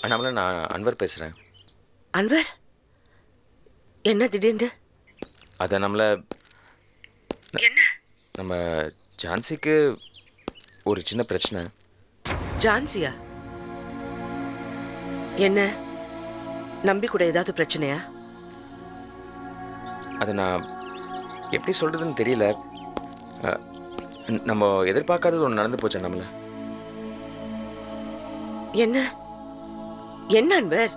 அண்ணாமலை, நான் அன்வர் பேசுகிறேன். அன்வர், என்ன திடீர்னு? அதை நம்மளை என்ன? நம்ம ஜான்சிக்கு ஒரு சின்ன பிரச்சனை. ஜான்சியா? என்ன நம்பி கூட ஏதாவது பிரச்சனையா? அதை நான் எப்படி சொல்கிறதுன்னு தெரியல. நம்ம எதிர்பார்க்காதது ஒன்று நடந்து போச்சு நம்மள. என்ன என்ன அன்வர்?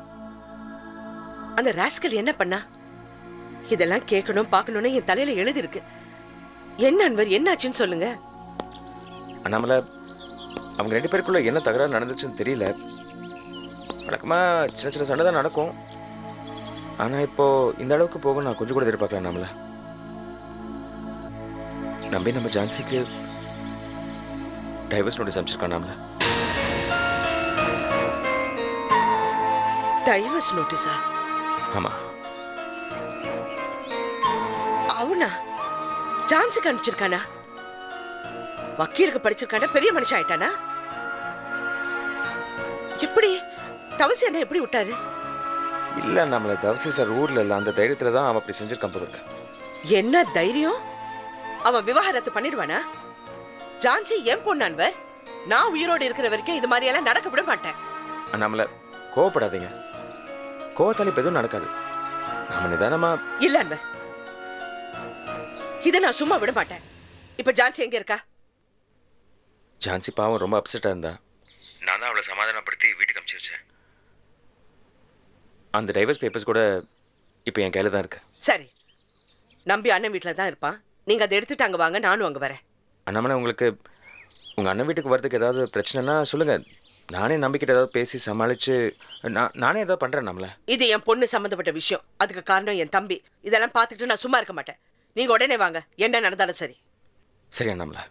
அந்த ராஸ்கல் என்ன பண்ணா? இதெல்லாம் கேட்கணும் பார்க்கணும்னு என் தலையில எழுதி இருக்கு. என்ன அன்வர், என்னாச்சுன்னு சொல்லுங்க. அண்ணாமலை, அவங்க 2 பேருக்குள்ள என்ன தகராறு நடந்துச்சுன்னு தெரியல. வழக்கமாக சின்ன சின்ன சண்டை தான் நடக்கும். ஆனால் இப்போ இந்த அளவுக்கு போக நான் கொஞ்சம் கூட எதிர்பார்க்கல. நம்மள நம்பி நம்ம ஜான்சிக்கு டைவர்ஸ் நோட்டீஸ் அனுப்பிச்சிருக்கான். நம்மள டைவர்ஸ் நோட்டீஸா? ஆமா. அவனா ஜான்சிக்கு அனுப்பிச்சிருக்கானா? வக்கீலுக்கு படிச்சிருக்கானா? பெரிய மனுஷன் ஆயிட்டானா? எப்படி தவசி என்ன எப்படி விட்டாரு? இல்ல, நம்மள தவசி சார் ஊர்ல இல்ல, அந்த தைரியத்துல தான் அவன் அப்படி செஞ்சிருக்கான் போல இருக்கு. என்ன தைரியம்? அவன் விவாகரத்து பண்ணிடுவானா? ஜான்சி என் பொண்ணு அன்வர். நான் உயிரோடு இருக்கிற வரைக்கும் இது மாதிரி எல்லாம் நடக்க விட மாட்டேன். நம்மள கோவப்படாதீங்க. கோவத்தால இப்ப எதுவும் நடக்காது. நாம நிதானமா. இல்ல அன்வர், இதை நான் சும்மா விட மாட்டேன். இப்ப ஜான்சி எங்க இருக்கா? ஜான்சி பாவம் ரொம்ப அப்செட்டா இருந்தா. நான் தான் அவளை சமாதானப்படுத்தி வீட்டுக்கு அனுப்பிச்சு வச்சேன். அந்த டைவர்ஸ் பேப்பர்ஸ் கூட இப்போ என் கையில தான் இருக்கு. சரி, நம்பி அண்ணன் வீட்டில் தான் இருப்பான். நீங்க அதை எடுத்துட்டு அங்க வாங்க, நானும் அங்க வரேன். அண்ணாமலை, உங்களுக்கு உங்க அண்ணன் வீட்டுக்கு வரதுக்கு ஏதாவது பிரச்சனைனா சொல்லுங்க. நானே நம்பிக்கிட்ட ஏதாவது பேசி சமாளிச்சு நானே ஏதாவது பண்றேன். நம்மள இது என் பொண்ணு சம்பந்தப்பட்ட விஷயம். அதுக்கு காரணம் என் தம்பி. இதெல்லாம் பார்த்துட்டு நான் சும்மா இருக்க மாட்டேன். நீங்க உடனே வாங்க, என்ன நடந்தாலும் சரி. சரி அண்ணாமலை.